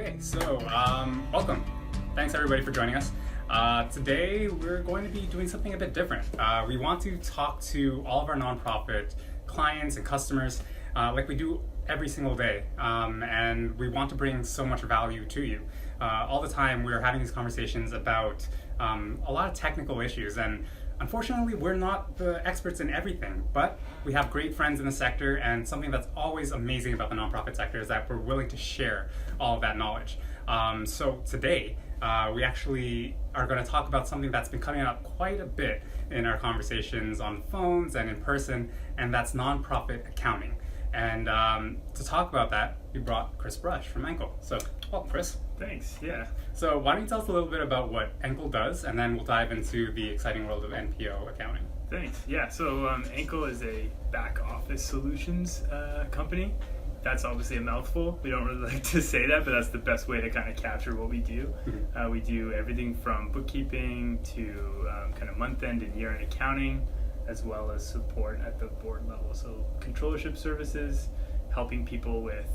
Okay, so welcome. Thanks everybody for joining us. Today we're going to be doing something a bit different. We want to talk to all of our nonprofit clients and customers like we do every single day, and we want to bring so much value to you. All the time we're having these conversations about a lot of technical issues, and unfortunately we're not the experts in everything, but we have great friends in the sector, and something that's always amazing about the nonprofit sector is that we're willing to share all of that knowledge. So today we actually are going to talk about something that's been coming up quite a bit in our conversations on phones and in person, and that's nonprofit accounting. And to talk about that, we brought Chris Brush from Enkel. So, welcome, Chris. Thanks, yeah. So why don't you tell us a little bit about what Enkel does, and then we'll dive into the exciting world of NPO accounting. Thanks, yeah. So Enkel is a back office solutions company. That's obviously a mouthful. We don't really like to say that, but that's the best way to kind of capture what we do. Mm-hmm. We do everything from bookkeeping to kind of month-end and year-end accounting, as well as support at the board level. So controllership services, helping people with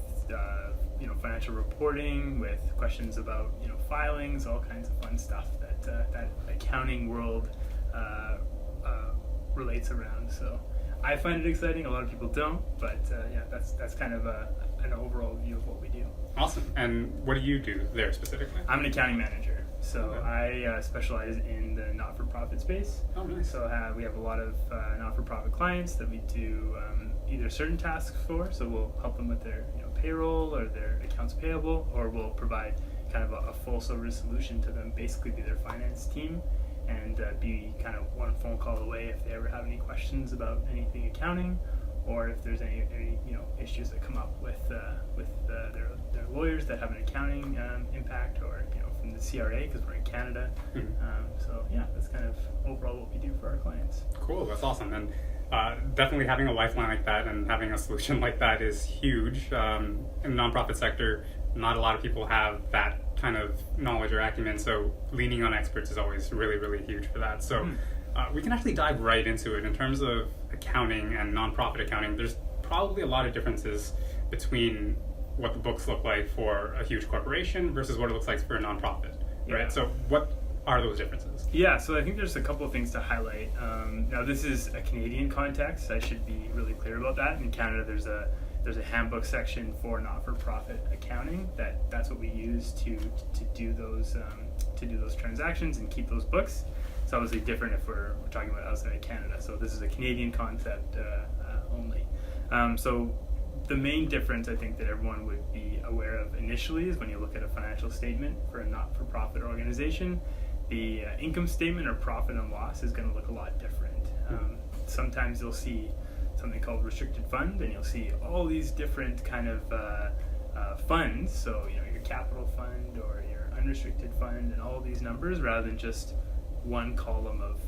financial reporting, with questions about filings, all kinds of fun stuff that accounting world relates around. So I find it exciting. A lot of people don't, but that's kind of an overall view of what we do. Awesome. And what do you do there specifically? I'm an accounting manager, so Okay. I specialize in the not-for-profit space. Oh, nice. So we have a lot of not-for-profit clients that we do either certain tasks for, so we'll help them with their payroll or their accounts payable, or we'll provide kind of a full service solution to them, basically be their finance team, and be kind of one phone call away if they ever have any questions about anything accounting, or if there's any issues that come up with their lawyers that have an accounting impact, or from the CRA, because we're in Canada. Mm-hmm. So yeah, that's kind of overall what we do for our clients. Cool, that's awesome. And definitely having a lifeline like that and having a solution like that is huge. In the nonprofit sector, not a lot of people have that kind of knowledge or acumen, so leaning on experts is always really, really huge for that. So we can actually dive right into it. In terms of accounting and nonprofit accounting, there's probably a lot of differences between what the books look like for a huge corporation versus what it looks like for a nonprofit, right? Yeah. So what are those differences? Yeah, so I think there's a couple of things to highlight. Now, this is a Canadian context. I should be really clear about that. In Canada, there's a handbook section for not-for-profit accounting. That's what we use to do those transactions and keep those books. It's obviously different if we're talking about outside of Canada. So this is a Canadian concept only. So the main difference I think that everyone would be aware of initially is when you look at a financial statement for a not-for-profit organization, the income statement or profit and loss is going to look a lot different. Sometimes you'll see something called restricted fund, and you'll see all these different kind of funds. So your capital fund or your unrestricted fund, and all these numbers, rather than just one column of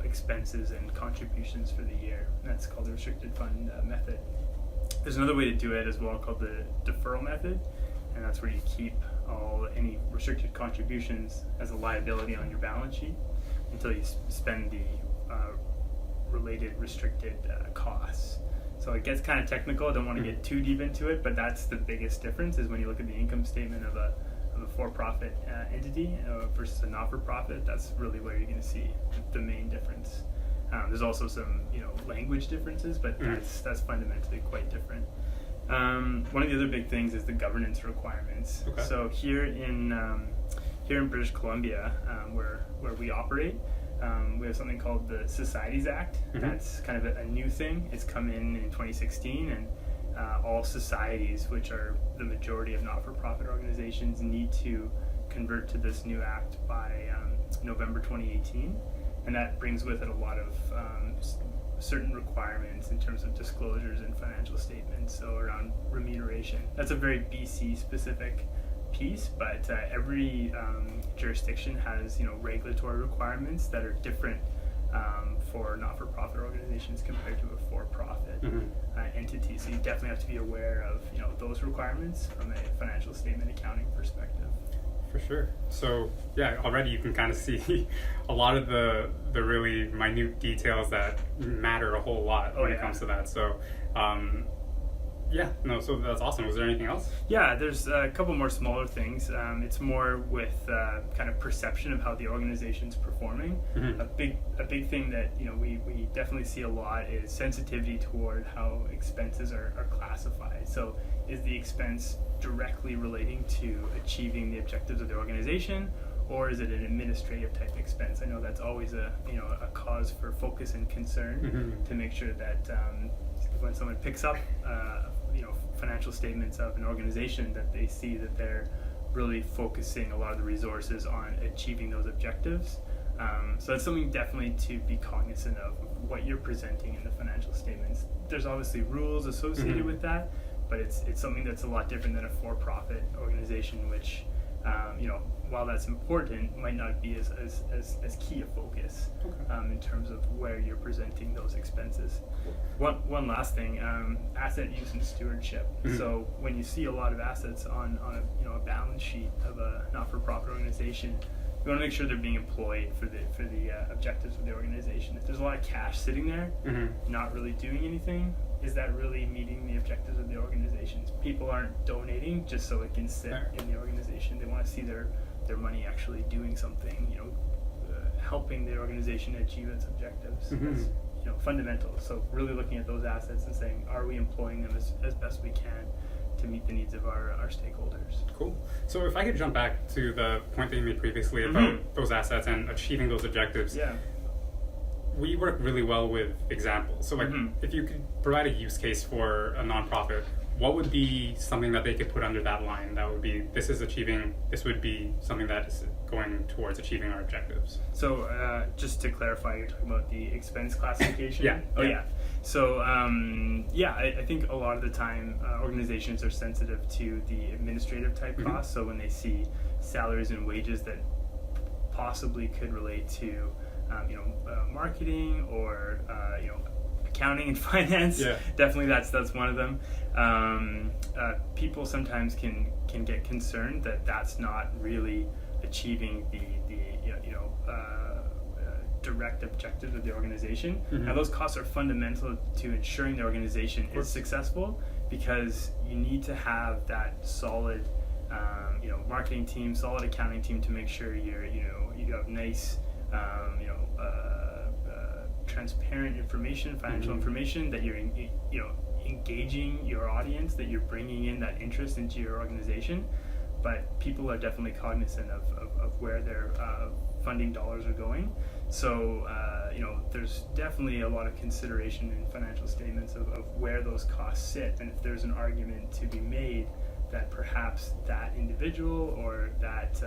expenses and contributions for the year. And that's called the restricted fund method. There's another way to do it as well called the deferral method, and that's where you keep any restricted contributions as a liability on your balance sheet until you spend the related restricted costs. So it gets kind of technical. I don't want to get too deep into it, but that's the biggest difference, is when you look at the income statement of a for-profit entity versus a not-for-profit. That's really where you're going to see the main difference. There's also some language differences, but that's fundamentally quite different. One of the other big things is the governance requirements. Okay. So here in British Columbia, where we operate, we have something called the Societies Act. That's kind of a new thing. It's come in 2016, and all societies, which are the majority of not-for-profit organizations, need to convert to this new act by November 2018, and that brings with it a lot of certain requirements in terms of disclosures and financial statements, so around remuneration. That's a very BC specific piece, but every jurisdiction has regulatory requirements that are different for not-for-profit organizations compared to a for-profit entity. So you definitely have to be aware of those requirements from a financial statement accounting perspective. For sure. So yeah, already you can kind of see a lot of the really minute details that matter a whole lot when it comes to that. So Yeah, no, so that's awesome. Was there anything else? Yeah, there's a couple more smaller things. It's more with kind of perception of how the organization's performing. Mm-hmm. A big thing that we definitely see a lot is sensitivity toward how expenses are classified. So is the expense directly relating to achieving the objectives of the organization, or is it an administrative type expense? I know that's always a cause for focus and concern, Mm-hmm. to make sure that when someone picks up financial statements of an organization, that they see that they're really focusing a lot of the resources on achieving those objectives. So that's something definitely to be cognizant of what you're presenting in the financial statements. There's obviously rules associated Mm-hmm. with that, but it's something that's a lot different than a for-profit organization, which while that's important, might not be as key a focus. Okay. In terms of where you're presenting those expenses. One last thing, asset use and stewardship. Mm-hmm. So when you see a lot of assets on a balance sheet of a not-for-profit organization, you want to make sure they're being employed for the objectives of the organization. If there's a lot of cash sitting there, Mm-hmm. not really doing anything, is that really meeting the objectives of the organizations? People aren't donating just so it can sit Fair. in the organization. They want to see their money actually doing something, helping the organization achieve its objectives. Mm-hmm. That's fundamental. So really looking at those assets and saying, are we employing them as best we can to meet the needs of our stakeholders? Cool. So if I could jump back to the point that you made previously about those assets and achieving those objectives. Yeah. We work really well with examples. So if you could provide a use case for a nonprofit, what would be something that they could put under that line that would be, this would be something that is going towards achieving our objectives? So just to clarify, you're talking about the expense classification? Yeah. Oh, yeah. So, I think a lot of the time organizations are sensitive to the administrative type costs. So when they see salaries and wages that possibly could relate to marketing or accounting and finance, definitely that's one of them. People sometimes can get concerned that that's not really achieving the direct objectives of the organization. Mm-hmm. Now those costs are fundamental to ensuring the organization is successful, because you need to have that solid marketing team, solid accounting team, to make sure you have nice transparent information, financial information, that you're engaging your audience, that you're bringing in that interest into your organization. But people are definitely cognizant of where their funding dollars are going. So there's definitely a lot of consideration in financial statements of where those costs sit, and if there's an argument to be made that perhaps that individual or that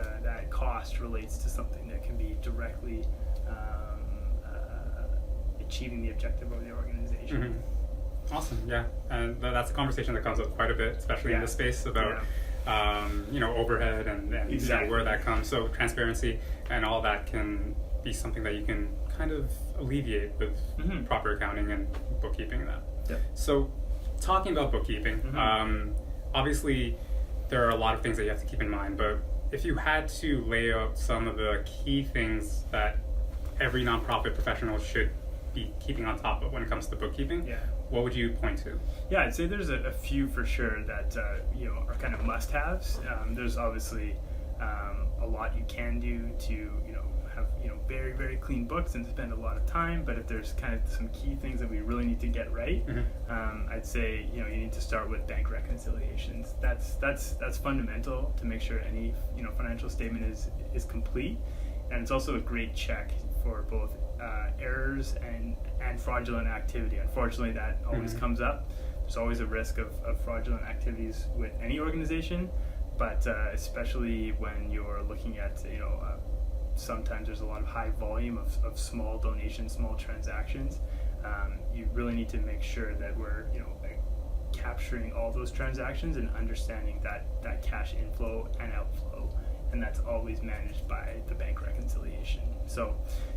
cost relates to something that can be directly achieving the objective of the organization. Mm-hmm. Awesome, yeah. And that's a conversation that comes up quite a bit, especially in this space, about overhead and Exactly. where that comes. So transparency and all that can be something that you can kind of alleviate with proper accounting and bookkeeping and that. Yep. So talking about bookkeeping, obviously there are a lot of things that you have to keep in mind, but if you had to lay out some of the key things that every nonprofit professional should be keeping on top of when it comes to bookkeeping, what would you point to? Yeah, I'd say there's a few for sure that are kind of must-haves. There's obviously a lot you can do to have very, very clean books and spend a lot of time. But if there's kind of some key things that we really need to get right, I'd say you need to start with bank reconciliations. That's fundamental to make sure any financial statement is complete, and it's also a great check for both errors and fraudulent activity. Unfortunately, that always comes up. There's always a risk of fraudulent activities with any organization, but especially when you're looking at sometimes there's a lot of high volume of small donations, small transactions. You really need to make sure that we're capturing all those transactions and understanding that cash inflow and outflow, and that's always managed by the bank reconciliation. So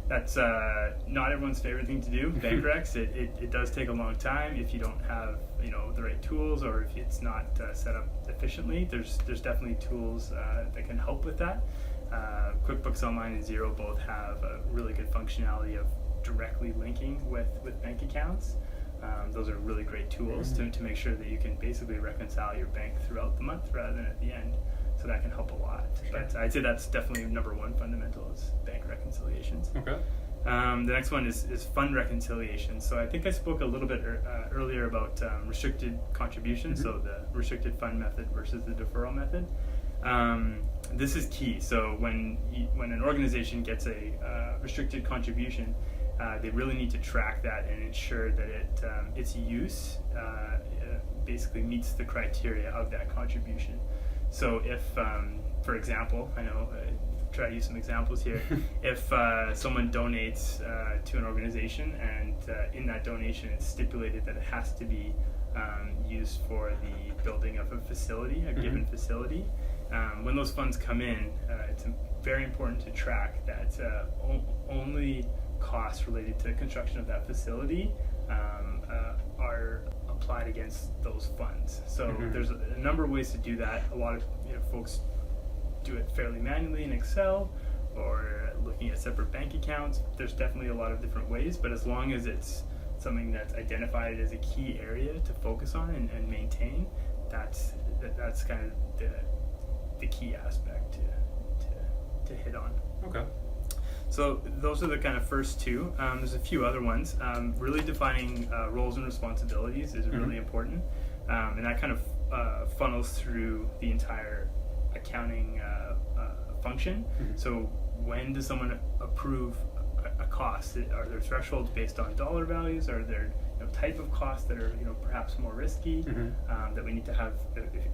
that's not everyone's favorite thing to do, bank recs. It does take a long time if you don't have the right tools, or if it's not set up efficiently. There's definitely tools that can help with that. QuickBooks Online and Xero both have a really good functionality of directly linking with bank accounts. Those are really great tools to make sure that you can basically reconcile your bank throughout the month rather than at the end. So that can help a lot. Sure. But I'd say that's definitely number one fundamental is bank reconciliations. Okay. The next one is fund reconciliation. So I think I spoke a little bit earlier about restricted contributions, so the restricted fund method versus the deferral method. This is key. So when an organization gets a restricted contribution, they really need to track that and ensure that its use basically meets the criteria of that contribution. So if, for example, I know, try to use some examples here. If someone donates to an organization and in that donation it's stipulated that it has to be used for the building of a facility, a given facility, when those funds come in, it's very important to track that only costs related to construction of that facility are applied against those funds. So there's a number of ways to do that. A lot of folks do it fairly manually in Excel or looking at separate bank accounts. There's definitely a lot of different ways, but as long as it's something that's identified as a key area to focus on and maintain, that's kind of the key aspect to hit on. Okay. So those are the kind of first two. There's a few other ones. Really defining roles and responsibilities is really important, and that kind of funnels through the entire accounting function. So when does someone approve a cost? Are there thresholds based on dollar values? Are there type of costs that are perhaps more risky that we need to have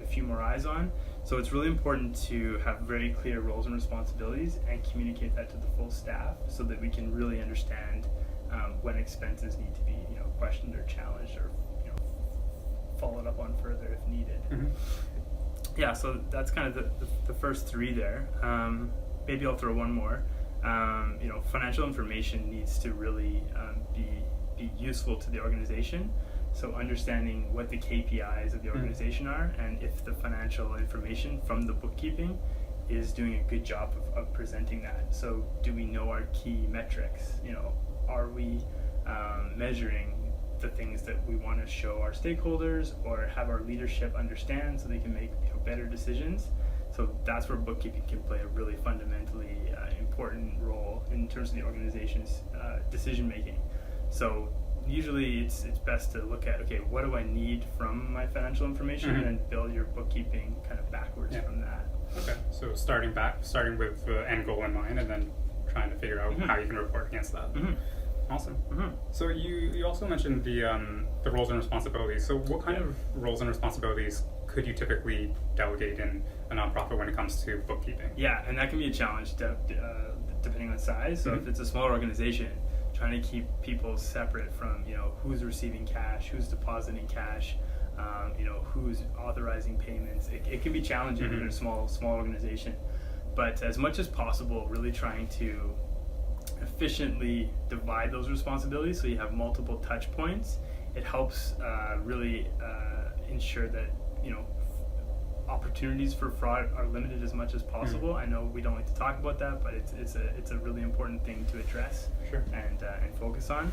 a few more eyes on? So it's really important to have very clear roles and responsibilities and communicate that to the full staff so that we can really understand when expenses need to be questioned or challenged or followed up on further if needed. Yeah, so that's kind of the first three there. Maybe I'll throw one more. Financial information needs to really be useful to the organization. So understanding what the KPIs of the organization are, and if the financial information from the bookkeeping is doing a good job of presenting that. So do we know our key metrics? Are we measuring the things that we want to show our stakeholders or have our leadership understand so they can make better decisions? So that's where bookkeeping can play a really fundamentally important role in terms of the organization's decision making. So usually it's best to look at, okay, what do I need from my financial information, and then build your bookkeeping kind of backwards from that. Okay, so starting with the end goal in mind, and then trying to figure out how you can report against that. Awesome. So you also mentioned the roles and responsibilities. So what kind of roles and responsibilities could you typically delegate in a nonprofit when it comes to bookkeeping? Yeah, and that can be a challenge depending on size. So if it's a smaller organization, trying to keep people separate from who's receiving cash, who's depositing cash, who's authorizing payments. It can be challenging in a small organization, but as much as possible, really trying to efficiently divide those responsibilities so you have multiple touch points. It helps really ensure that opportunities for fraud are limited as much as possible. I know we don't like to talk about that, but it's a really important thing to address and focus on.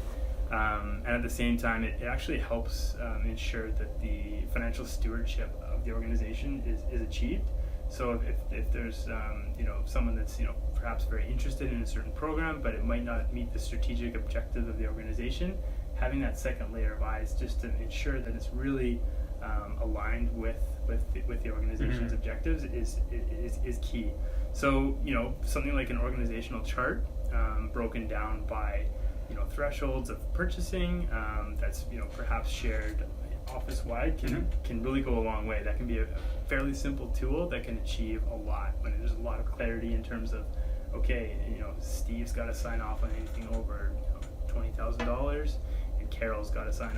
And at the same time, it actually helps ensure that the financial stewardship of the organization is achieved. So if there's someone that's perhaps very interested in a certain program, but it might not meet the strategic objectives of the organization, having that second layer of eyes just to ensure that it's really aligned with the organization's objectives is key. So something like an organizational chart broken down by thresholds of purchasing that's perhaps shared office-wide can really go a long way. That can be a fairly simple tool that can achieve a lot when there's a lot of clarity in terms of, okay, Steve's got to sign off on anything over $20,000, and Carol's got to sign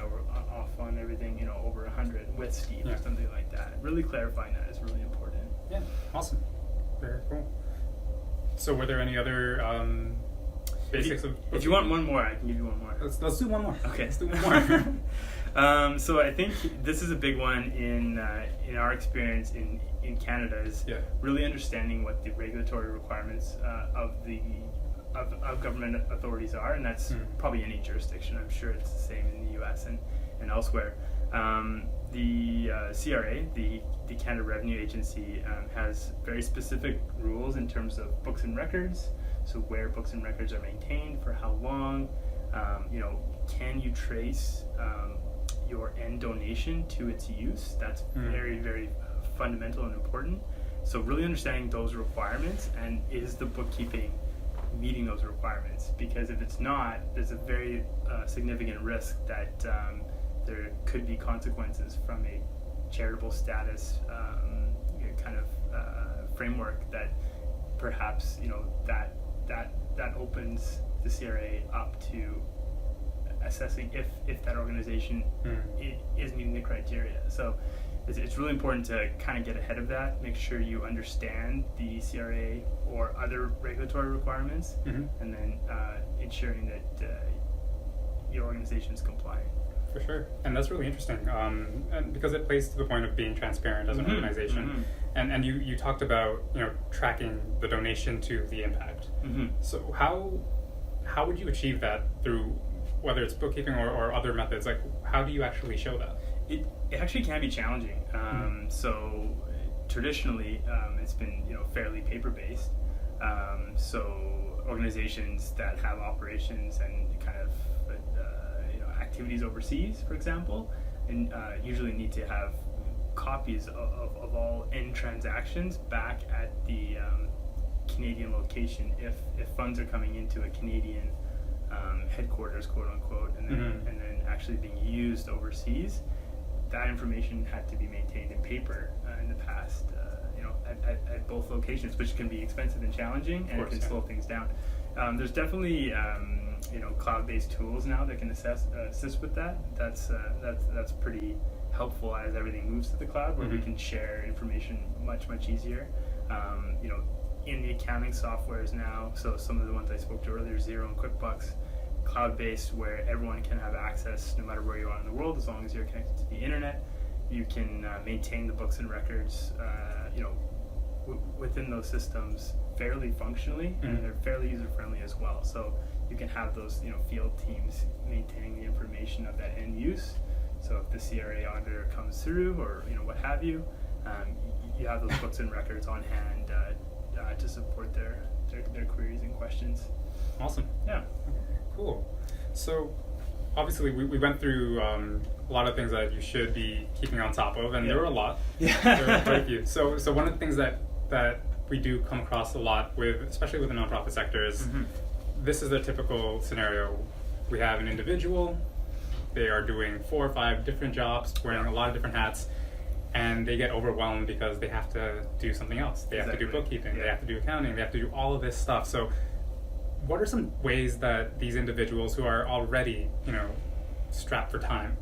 off on everything over 100 with Steve or something like that. Really clarifying that is really important. Yeah, awesome, very cool. So were there any other basics of bookkeeping? If you want one more, I can give you one more. Let's do one more. Okay, let's do one more. So I think this is a big one in our experience in Canada is really understanding what the regulatory requirements of the of government authorities are, and that's probably any jurisdiction. I'm sure it's the same in the U.S. and elsewhere. The CRA, the Canada Revenue Agency, has very specific rules in terms of books and records. So where books and records are maintained, for how long, can you trace your end donation to its use? That's very, very fundamental and important. So really understanding those requirements, and is the bookkeeping meeting those requirements? Because if it's not, there's a very significant risk that there could be consequences from a charitable status kind of framework that perhaps that opens the CRA up to assessing if that organization is meeting the criteria. So it's really important to kind of get ahead of that, make sure you understand the CRA or other regulatory requirements, and then ensuring that your organization is compliant. For sure, and that's really interesting, and because it plays to the point of being transparent as an organization. And you talked about tracking the donation to the impact. So how would you achieve that through whether it's bookkeeping or other methods? Like, how do you actually show that? It actually can be challenging. So traditionally, it's been fairly paper based. So organizations that have operations and kind of activities overseas, for example, and usually need to have copies of all end transactions back at the Canadian location if funds are coming into a Canadian headquarters, quote unquote, and then actually being used overseas. That information had to be maintained in paper in the past, at both locations, which can be expensive and challenging, and it can slow things down. There's definitely cloud-based tools now that can assist with that. That's pretty helpful as everything moves to the cloud, where we can share information much easier. In the accounting softwares now, so some of the ones I spoke to earlier, Xero and QuickBooks, cloud-based, where everyone can have access no matter where you are in the world, as long as you're connected to the internet. You can maintain the books and records, within those systems fairly functionally, and they're fairly user-friendly as well. So you can have those, field teams maintaining the information of that end use. So if the CRA auditor comes through, or what have you, you have those books and records on hand to support their queries and questions. Awesome. Yeah. Cool. So obviously we went through a lot of things that you should be keeping on top of, and there were a lot. Yeah. There were quite a few. So one of the things that we do come across a lot with, especially with the nonprofit sector, is this is the typical scenario. We have an individual, they are doing 4 or 5 different jobs, wearing a lot of different hats, and they get overwhelmed because they have to do something else. They have to do bookkeeping, they have to do accounting, they have to do all of this stuff. So what are some ways that these individuals who are already, strapped for time,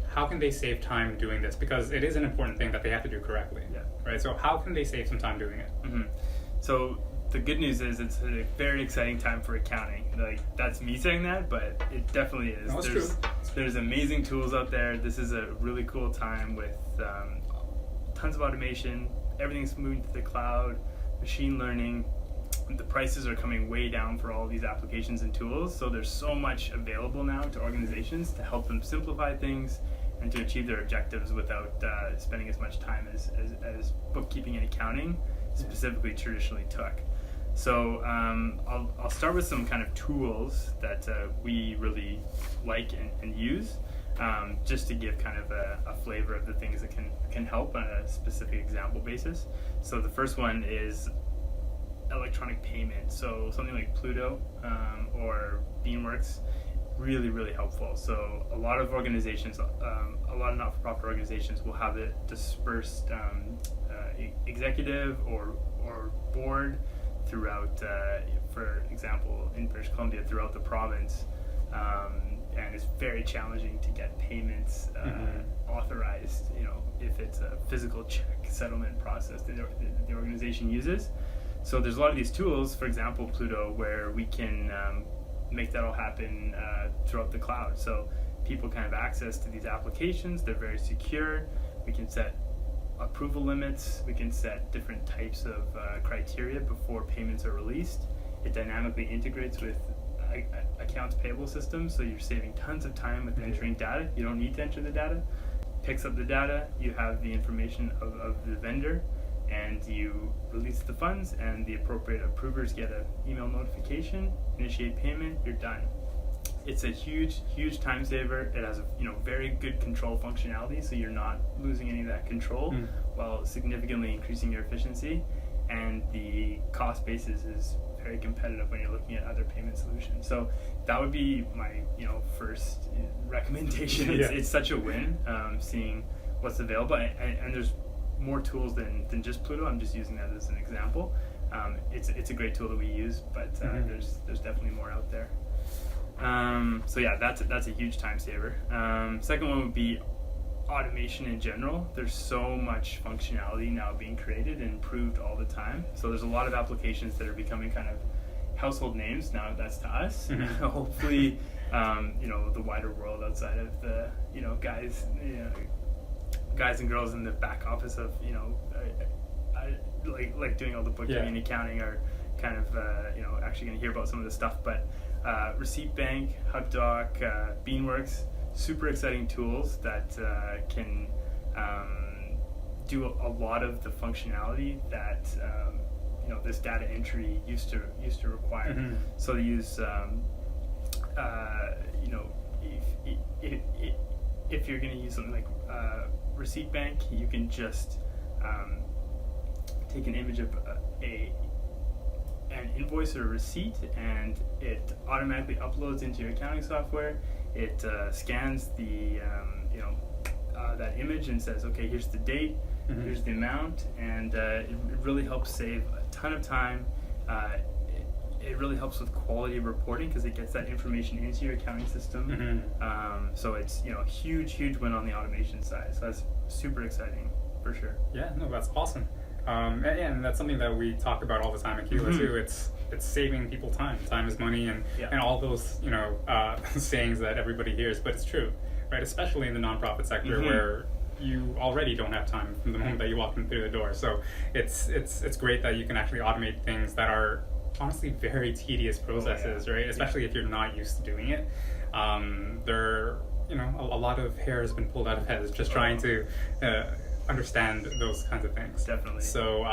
how can they save time doing this? Because it is an important thing that they have to do correctly, right? So how can they save some time doing it? So the good news is it's a very exciting time for accounting. Like, that's me saying that, but it definitely is. No, There's amazing tools out there. This is a really cool time with tons of automation. Everything's moving to the cloud, machine learning. The prices are coming way down for all of these applications and tools. So there's so much available now to organizations to help them simplify things and to achieve their objectives without spending as much time as bookkeeping and accounting specifically traditionally took. So I'll start with some kind of tools that we really like and use, just to give kind of a flavor of the things that can help on a specific example basis. So the first one is electronic payment. So something like Pluto or Beanworks, really helpful. So a lot of organizations, a lot of not-for-profit organizations will have it dispersed executive or board throughout, for example, in British Columbia, throughout the province, and it's very challenging to get payments authorized, if it's a physical check settlement process that the organization uses. So there's a lot of these tools, for example, Pluto, where we can make that all happen throughout the cloud. So people can have access to these applications. They're very secure. We can set approval limits. We can set different types of criteria before payments are released. It dynamically integrates with accounts payable systems, so you're saving tons of time with entering data. You don't need to enter the data. Picks up the data, you have the information of the vendor, and you release the funds, and the appropriate approvers get an email notification, initiate payment, you're done. It's a huge time saver. It has a very good control functionality, so you're not losing any of that control while significantly increasing your efficiency. And the cost basis is very competitive when you're looking at other payment solutions. So that would be my first recommendation. It's such a win, seeing what's available, and there's more tools than just Pluto. I'm just using that as an example. It's a great tool that we use, but there's definitely more out there. So yeah, that's a huge time saver. Second one would be automation in general. There's so much functionality now being created and improved all the time. So there's a lot of applications that are becoming kind of household names now. That's to us. Hopefully, the wider world outside of the guys and girls in the back office of like doing all the bookkeeping and accounting are kind of actually going to hear about some of this stuff. But Receipt Bank, HubDoc, Beanworks, super exciting tools that can do a lot of the functionality that this data entry used to require. So they use if you're going to use something like Receipt Bank, you can just take an image of an invoice or a receipt, and it automatically uploads into your accounting software. It scans the that image and says, okay, here's the date, here's the amount, and it really helps save a ton of time. It really helps with quality reporting because it gets that information into your accounting system. So it's huge win on the automation side. So that's super exciting for sure. Yeah, no, that's awesome. And that's something that we talk about all the time at Keela too. It's saving people time. Time is money, and all those sayings that everybody hears, but it's true, right? Especially in the nonprofit sector where you already don't have time from the moment that you walk in through the door. So it's great that you can actually automate things that are honestly very tedious processes, right? Especially if you're not used to doing it. There, a lot of hair has been pulled out of heads just trying to understand those kinds of things. Definitely. So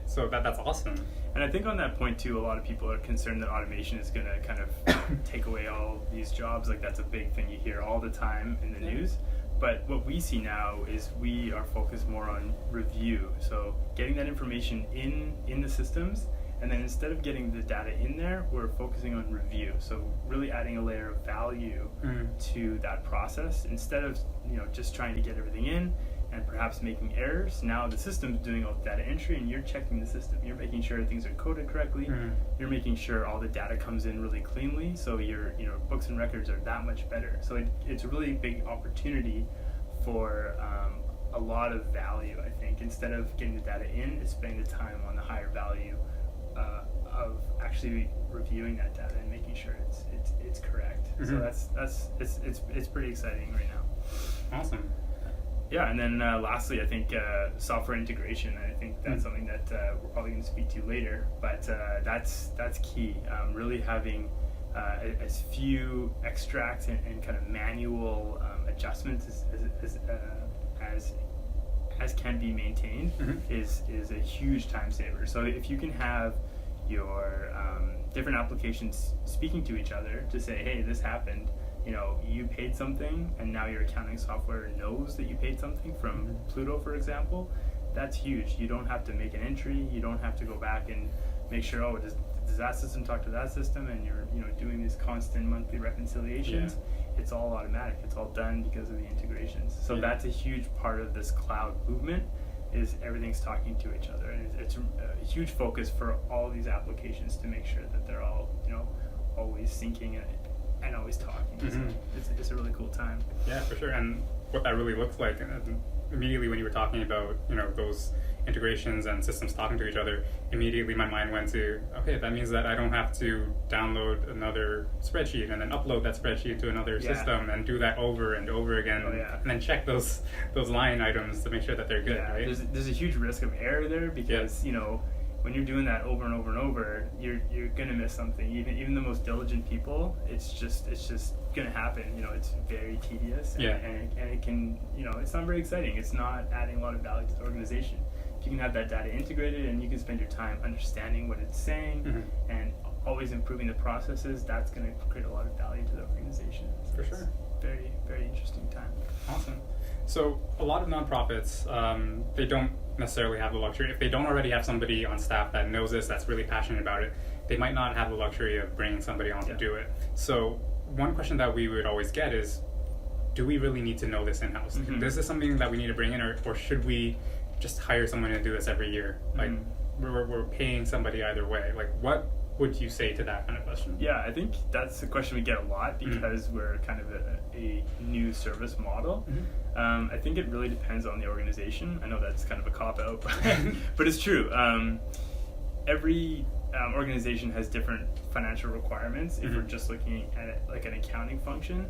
so that's awesome. And I think on that point too, a lot of people are concerned that automation is going to kind of take away all these jobs. Like that's a big thing you hear all the time in the news. But what we see now is we are focused more on review. So getting that information in the systems, and then instead of getting the data in there, we're focusing on review. So really adding a layer of value to that process instead of just trying to get everything in and perhaps making errors. Now the system's doing all the data entry, and you're checking the system. You're making sure things are coded correctly. You're making sure all the data comes in really cleanly, so your books and records are that much better. So it's a really big opportunity for a lot of value, I think. Instead of getting the data in, it's spending the time on the higher value of actually reviewing that data and making sure it's correct. So it's pretty exciting right now. Awesome. Yeah, and then lastly, I think software integration. I think that's something that we're probably going to speak to later, but that's key. Really having as few extracts and kind of manual adjustments as can be maintained is a huge time saver. So if you can have your different applications speaking to each other to say, hey, this happened, you paid something, and now your accounting software knows that you paid something from Pluto, for example, that's huge. You don't have to make an entry. You don't have to go back and make sure, does that system talk to that system, and you're doing these constant monthly reconciliations. It's all automatic. It's all done because of the integrations. So that's a huge part of this cloud movement, is everything's talking to each other, and it's a huge focus for all these applications to make sure that they're all always syncing and always talking. So it's a really cool time. Yeah, for sure. And what that really looks like, immediately when you were talking about those integrations and systems talking to each other, immediately my mind went to, okay, that means that I don't have to download another spreadsheet and then upload that spreadsheet to another system and do that over and over again, and then check those line items to make sure that they're good, right? There's a huge risk of error there because when you're doing that over and over and over, you're gonna miss something. Even the most diligent people, it's just gonna happen. It's very tedious, and it can, it's not very exciting. It's not adding a lot of value to the organization. If you can have that data integrated and you can spend your time understanding what it's saying and always improving the processes, that's going to create a lot of value to the organization. So For sure. Very, very interesting time. Awesome. So a lot of nonprofits, they don't necessarily have the luxury. If they don't already have somebody on staff that knows this, that's really passionate about it, they might not have the luxury of bringing somebody on to do it. So one question that we would always get is, do we really need to know this in-house? Is this something that we need to bring in, or should we just hire someone to do this every year? Like, we're paying somebody either way. Like, what would you say to that kind of question? Yeah, I think that's a question we get a lot because we're kind of a new service model. I think it really depends on the organization. I know that's kind of a cop-out, but it's true. Every organization has different financial requirements. If we're just looking at it like an accounting function,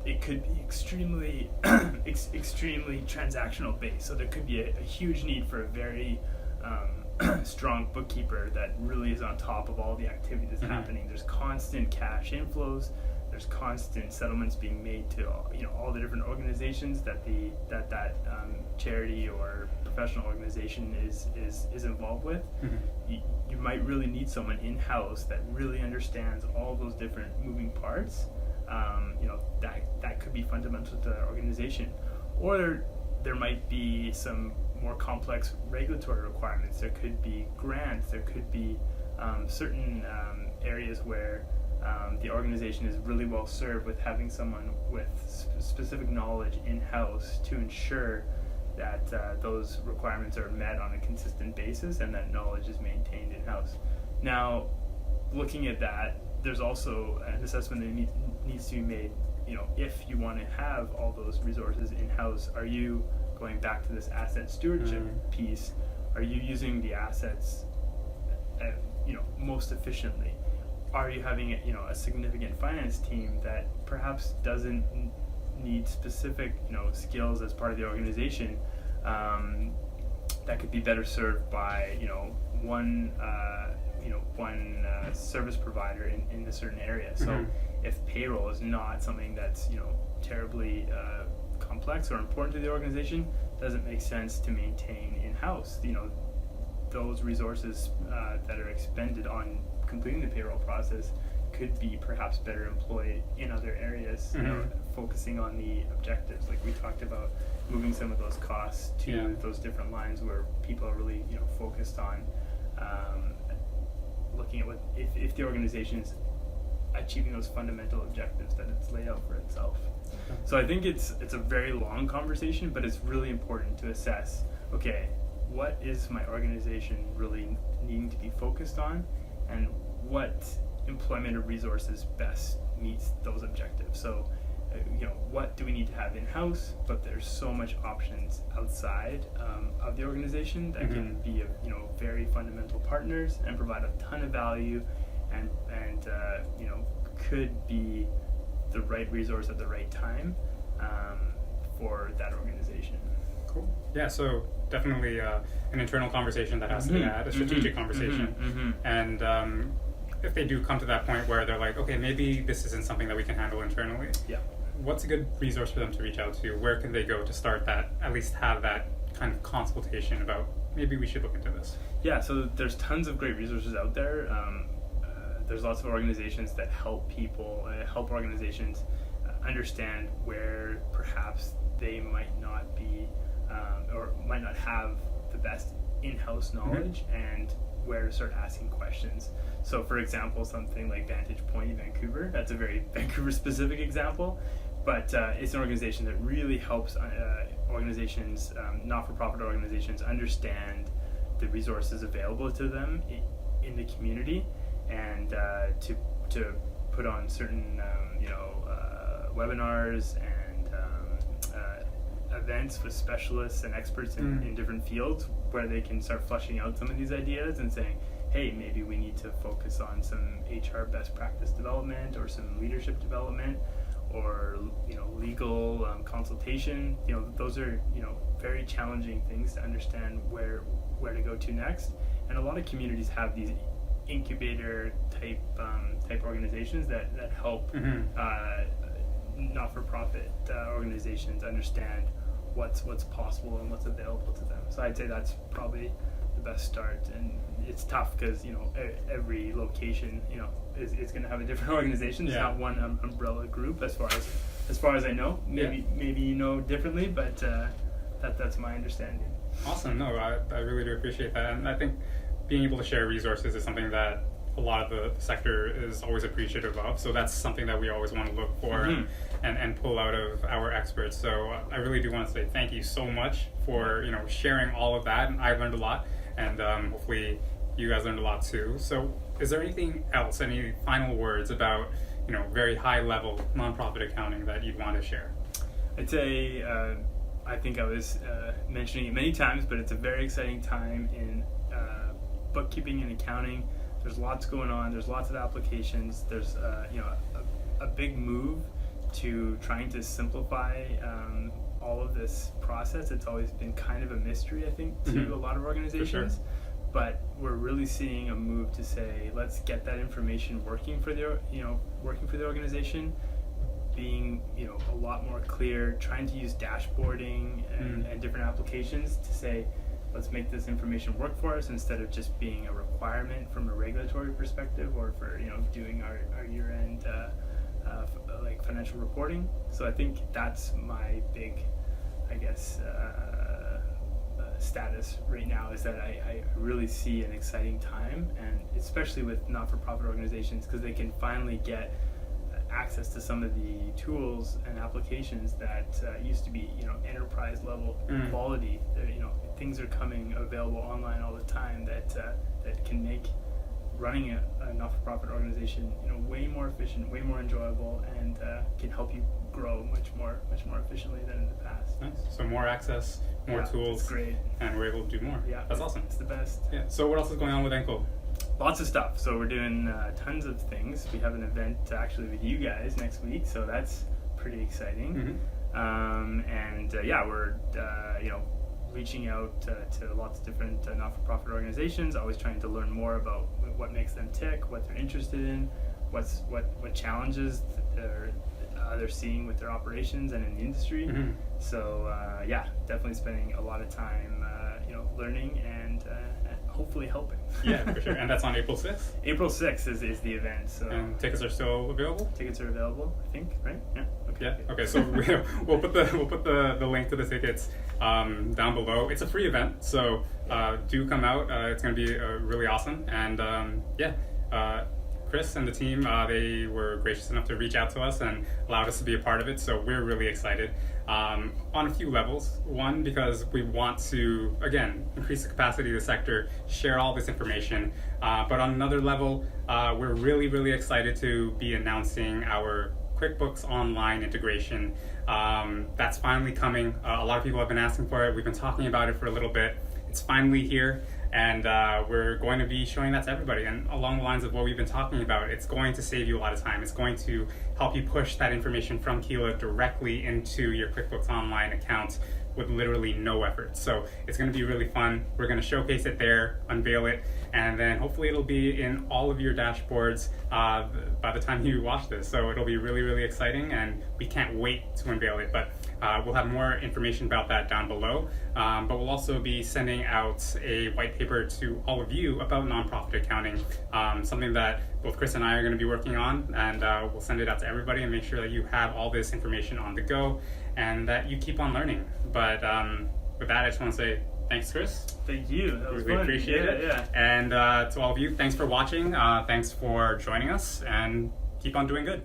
it could be extremely transactional based. So there could be a huge need for a very strong bookkeeper that really is on top of all the activity that's happening. There's constant cash inflows. There's constant settlements being made to all the different organizations that that charity or professional organization is involved with. You might really need someone in-house that really understands all those different moving parts. That could be fundamental to the organization, or there might be some more complex regulatory requirements. There could be grants. There could be certain areas where the organization is really well served with having someone with specific knowledge in-house to ensure that those requirements are met on a consistent basis and that knowledge is maintained in-house. Now, looking at that, there's also an assessment that needs to be made. If you want to have all those resources in-house, are you going back to this asset stewardship piece? Are you using the assets, most efficiently? Are you having a significant finance team that perhaps doesn't need specific skills as part of the organization, that could be better served by one service provider in a certain area? So if payroll is not something that's terribly complex or important to the organization, doesn't make sense to maintain in-house. Those resources that are expended on completing the payroll process could be perhaps better employed in other areas, focusing on the objectives, like we talked about, moving some of those costs to those different lines where people are really focused on looking at what if the organization is achieving those fundamental objectives that it's laid out for itself. So I think it's a very long conversation, but it's really important to assess, okay, what is my organization really needing to be focused on, and what employment of resources best meets those objectives. So what do we need to have in-house, but there's so much options outside of the organization that can be very fundamental partners and provide a ton of value and could be the right resource at the right time for that organization. Cool. Yeah, so definitely an internal conversation that has to be had, a strategic conversation. And if they do come to that point where they're like, okay, maybe this isn't something that we can handle internally, what's a good resource for them to reach out to? Where can they go to start that, at least have that kind of consultation about maybe we should look into this? Yeah, so there's tons of great resources out there. There's lots of organizations that help organizations understand where perhaps they might not be or might not have the best in-house knowledge and where to start asking questions. So for example, something like Vantage Point in Vancouver, that's a very Vancouver-specific example, but it's an organization that really helps organizations, not-for-profit organizations, understand the resources available to them in the community, and to put on certain webinars and events with specialists and experts in different fields where they can start fleshing out some of these ideas and saying, hey, maybe we need to focus on some HR best practice development or some leadership development or legal consultation. Those are very challenging things to understand where to go to next. And a lot of communities have these incubator type organizations that help not-for-profit organizations understand what's possible and what's available to them. So I'd say that's probably the best start. And it's tough because every location is going to have a different organization. There's not one umbrella group as far as I know. Maybe you know differently, but that's my understanding. Awesome. No, I really do appreciate that, and I think being able to share resources is something that a lot of the sector is always appreciative of. So that's something that we always want to look for and pull out of our experts. So I really do want to say thank you so much for sharing all of that. And I learned a lot, and hopefully you guys learned a lot too. So is there anything else, any final words about very high level nonprofit accounting that you'd want to share? I'd say I think I was mentioning it many times, but it's a very exciting time in bookkeeping and accounting. There's lots going on. There's lots of applications. There's a big move to trying to simplify all of this process. It's always been kind of a mystery, I think, to a lot of organizations. For sure. But we're really seeing a move to say, let's get that information working for the organization, being a lot more clear, trying to use dashboarding and different applications to say, let's make this information work for us instead of just being a requirement from a regulatory perspective or for doing our year-end like financial reporting. So I think that's my big, I guess, status right now, is that I really see an exciting time, and especially with not-for-profit organizations, because they can finally get access to some of the tools and applications that used to be enterprise level quality. Things are coming available online all the time that can make running a not-for-profit organization way more efficient, way more enjoyable, and can help you grow much more efficiently than in the past. Nice. So more access, more tools, it's great, and we're able to do more. Yeah, that's awesome. It's the best. Yeah. So what else is going on with Enkel? Lots of stuff. So we're doing tons of things. We have an event actually with you guys next week, so that's pretty exciting. We're reaching out to lots of different not-for-profit organizations, always trying to learn more about what makes them tick, what they're interested in, what challenges they're seeing with their operations and in the industry. So definitely spending a lot of time learning and hopefully helping. Yeah, for sure. And that's on April 6th? April 6th is the event. So. And tickets are still available? Tickets are available, I think, right? Yeah. Okay. Yeah. Okay. So we'll put the link to the tickets down below. It's a free event, so do come out. It's going to be really awesome. And Chris and the team, they were gracious enough to reach out to us and allowed us to be a part of it. So we're really excited on a few levels. One, because we want to, again, increase the capacity of the sector, share all this information. But on another level, we're really, really excited to be announcing our QuickBooks Online integration. That's finally coming. A lot of people have been asking for it. We've been talking about it for a little bit. It's finally here. And we're going to be showing that to everybody. And along the lines of what we've been talking about, it's going to save you a lot of time. It's going to help you push that information from Keela directly into your QuickBooks Online account with literally no effort. So it's going to be really fun. We're going to showcase it there, unveil it, and then hopefully it'll be in all of your dashboards by the time you watch this. So it'll be really, really exciting, and we can't wait to unveil it. But we'll have more information about that down below. But we'll also be sending out a white paper to all of you about nonprofit accounting, something that both Chris and I are going to be working on, and we'll send it out to everybody and make sure that you have all this information on the go and that you keep on learning. But with that, I just want to say thanks, Chris. Thank you. That was really fun. Appreciate it. Yeah. And to all of you, thanks for watching. Thanks for joining us, and keep on doing good.